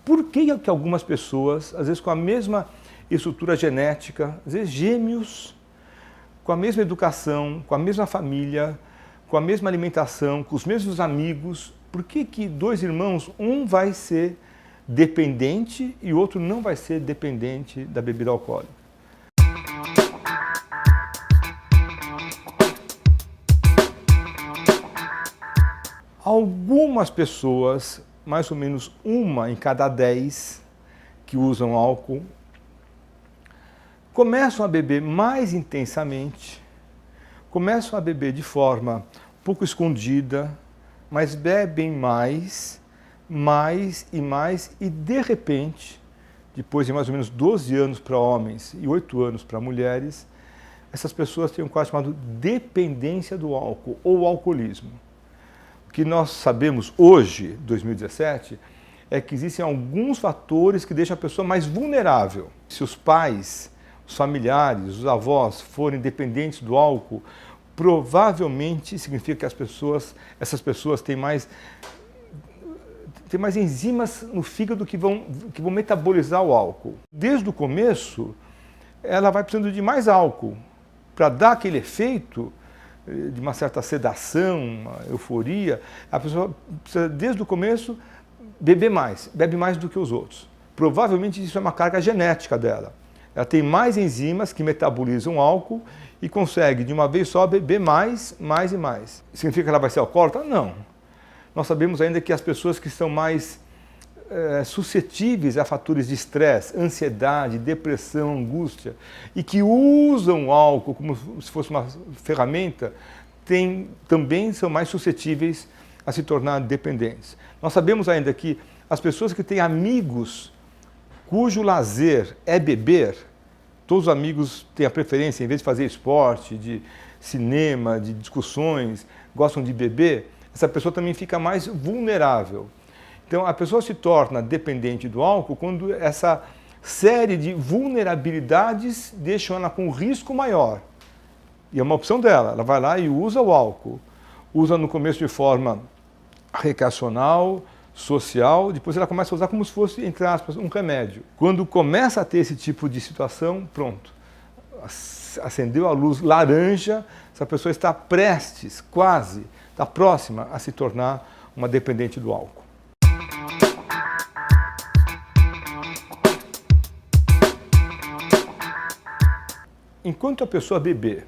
Por que algumas pessoas, às vezes com a mesma estrutura genética, às vezes gêmeos, com a mesma educação, com a mesma família, com a mesma alimentação, com os mesmos amigos, por que dois irmãos, um vai ser dependente e o outro não vai ser dependente da bebida alcoólica? Algumas pessoas, mais ou menos 1 em cada 10 que usam álcool, começam a beber mais intensamente, começam a beber de forma um pouco escondida, mas bebem mais e de repente, depois de mais ou menos 12 anos para homens e 8 anos para mulheres, essas pessoas têm um quadro chamado dependência do álcool ou alcoolismo. O que nós sabemos hoje, 2017, é que existem alguns fatores que deixam a pessoa mais vulnerável. Se os pais, os familiares, os avós forem dependentes do álcool, provavelmente significa que essas pessoas têm mais enzimas no fígado que vão metabolizar o álcool. Desde o começo, ela vai precisando de mais álcool para dar aquele efeito de uma certa sedação, uma euforia. A pessoa precisa, desde o começo, bebe mais do que os outros. Provavelmente isso é uma carga genética dela. Ela tem mais enzimas que metabolizam álcool e consegue, de uma vez só, beber mais e mais. Significa que ela vai ser alcoólatra? Não. Nós sabemos ainda que as pessoas que são mais suscetíveis a fatores de estresse, ansiedade, depressão, angústia, e que usam o álcool como se fosse uma ferramenta, também são mais suscetíveis a se tornar dependentes. Nós sabemos ainda que as pessoas que têm amigos cujo lazer é beber, todos os amigos têm a preferência, em vez de fazer esporte, de cinema, de discussões, gostam de beber, essa pessoa também fica mais vulnerável. Então, a pessoa se torna dependente do álcool quando essa série de vulnerabilidades deixam ela com um risco maior. E é uma opção dela, ela vai lá e usa o álcool. Usa no começo de forma recreacional, social, depois ela começa a usar como se fosse, entre aspas, um remédio. Quando começa a ter esse tipo de situação, pronto, acendeu a luz laranja, essa pessoa está prestes, quase, está próxima a se tornar uma dependente do álcool. Enquanto a pessoa beber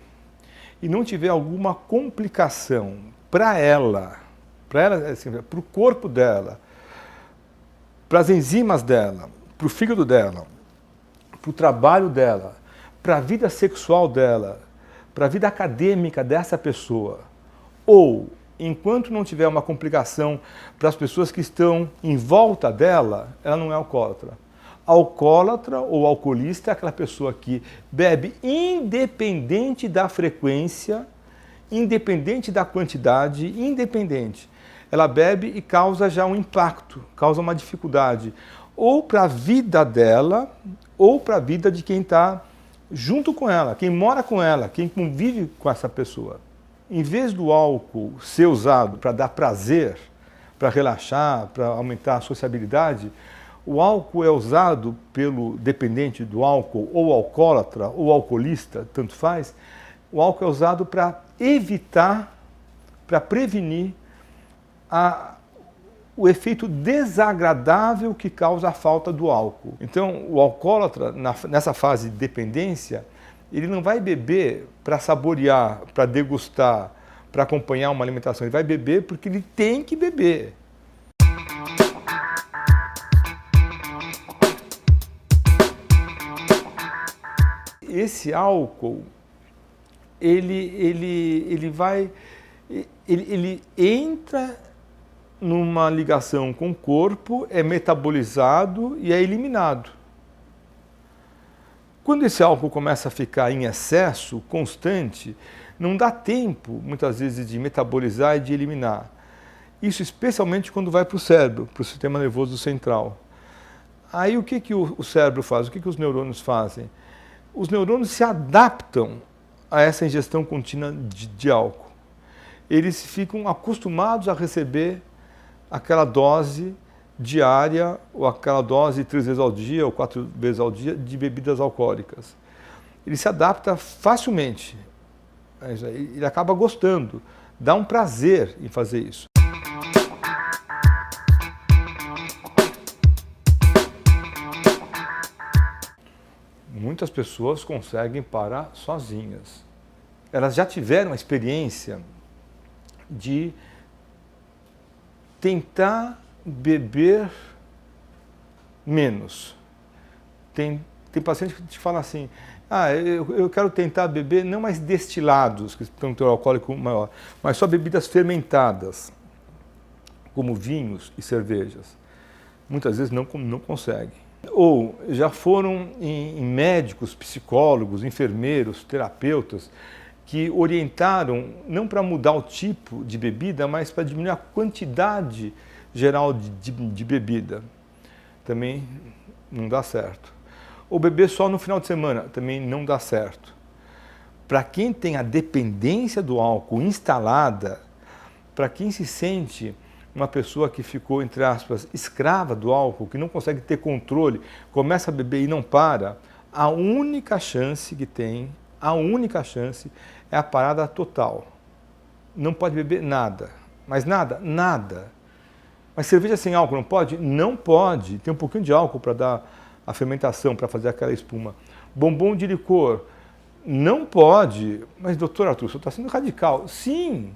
e não tiver alguma complicação para ela, assim, para o corpo dela, para as enzimas dela, para o fígado dela, para o trabalho dela, para a vida sexual dela, para a vida acadêmica dessa pessoa, ou enquanto não tiver uma complicação para as pessoas que estão em volta dela, ela não é alcoólatra. Alcoólatra ou alcoolista é aquela pessoa que bebe independente da frequência, independente da quantidade, independente. Ela bebe e causa já um impacto, causa uma dificuldade, ou para a vida dela, ou para a vida de quem está junto com ela, quem mora com ela, quem convive com essa pessoa. Em vez do álcool ser usado para dar prazer, para relaxar, para aumentar a sociabilidade, o álcool é usado pelo dependente do álcool, ou alcoólatra, ou alcoolista, tanto faz. O álcool é usado para evitar, para prevenir o efeito desagradável que causa a falta do álcool. Então, o alcoólatra, nessa fase de dependência, ele não vai beber para saborear, para degustar, para acompanhar uma alimentação. Ele vai beber porque ele tem que beber. Esse álcool, ele entra numa ligação com o corpo, é metabolizado e é eliminado. Quando esse álcool começa a ficar em excesso, constante, não dá tempo, muitas vezes, de metabolizar e de eliminar. Isso especialmente quando vai para o cérebro, para o sistema nervoso central. Aí o que o cérebro faz? O que os neurônios fazem? Os neurônios se adaptam a essa ingestão contínua de álcool. Eles ficam acostumados a receber aquela dose diária, ou aquela dose 3 vezes ao dia, ou 4 vezes ao dia, de bebidas alcoólicas. Ele se adapta facilmente. Ele acaba gostando, dá um prazer em fazer isso. Muitas pessoas conseguem parar sozinhas. Elas já tiveram a experiência de tentar beber menos. Tem paciente que te fala assim, eu quero tentar beber não mais destilados, que tem um teor alcoólico maior, mas só bebidas fermentadas, como vinhos e cervejas. Muitas vezes não conseguem. Ou já foram em médicos, psicólogos, enfermeiros, terapeutas, que orientaram não para mudar o tipo de bebida, mas para diminuir a quantidade geral de bebida. Também não dá certo. Ou beber só no final de semana, também não dá certo. Para quem tem a dependência do álcool instalada, para quem se sente uma pessoa que ficou, entre aspas, escrava do álcool, que não consegue ter controle, começa a beber e não para, a única chance que tem, é a parada total. Não pode beber nada. Mas nada, nada. Mas cerveja sem álcool não pode? Não pode. Tem um pouquinho de álcool para dar a fermentação, para fazer aquela espuma. Bombom de licor, não pode. Mas, doutor Arthur, você está sendo radical. Sim!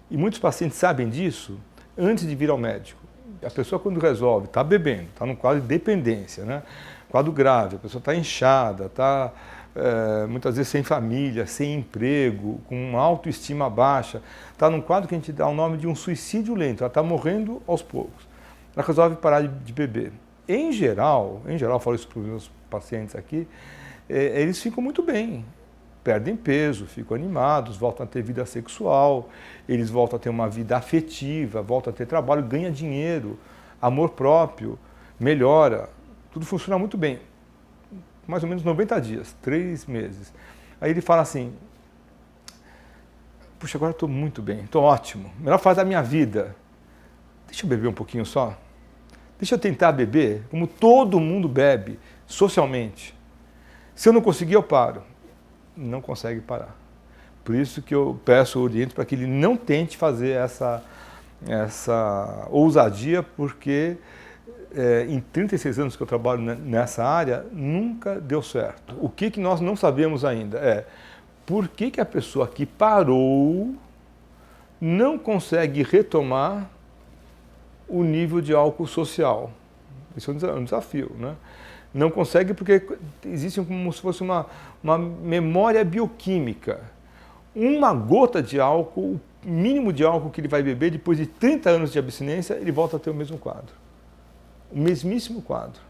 E muitos pacientes sabem disso antes de vir ao médico. A pessoa, quando resolve, está bebendo, está num quadro de dependência, né? Quadro grave, a pessoa está inchada, está muitas vezes sem família, sem emprego, com uma autoestima baixa, está num quadro que a gente dá o nome de um suicídio lento, ela está morrendo aos poucos. Ela resolve parar de beber. Em geral, eu falo isso para os meus pacientes aqui, eles ficam muito bem. Perdem peso, ficam animados, voltam a ter vida sexual, eles voltam a ter uma vida afetiva, voltam a ter trabalho, ganham dinheiro, amor próprio, melhora, tudo funciona muito bem. Mais ou menos 90 dias, 3 meses. Aí ele fala assim, puxa, agora eu estou muito bem, estou ótimo, melhor fase da minha vida. Deixa eu beber um pouquinho só. Deixa eu tentar beber como todo mundo bebe, socialmente. Se eu não conseguir, eu paro. Não consegue parar. Por isso que eu peço, oriento para que ele não tente fazer essa ousadia, porque em 36 anos que eu trabalho nessa área, nunca deu certo. O que nós não sabemos ainda é por que a pessoa que parou não consegue retomar o nível de álcool social. Isso é um desafio, né? Não consegue porque existe como se fosse uma memória bioquímica. Uma gota de álcool, o mínimo de álcool que ele vai beber, depois de 30 anos de abstinência, ele volta a ter o mesmo quadro. O mesmíssimo quadro.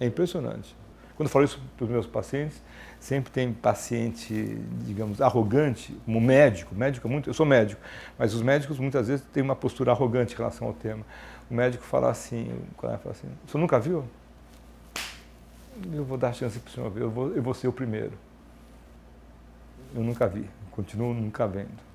É impressionante. Quando eu falo isso para os meus pacientes, sempre tem paciente, digamos, arrogante, como médico. Eu sou médico, mas os médicos muitas vezes têm uma postura arrogante em relação ao tema. O médico fala assim, o senhor nunca viu? Eu vou dar chance para o senhor ver, eu vou ser o primeiro. Eu nunca vi, continuo nunca vendo.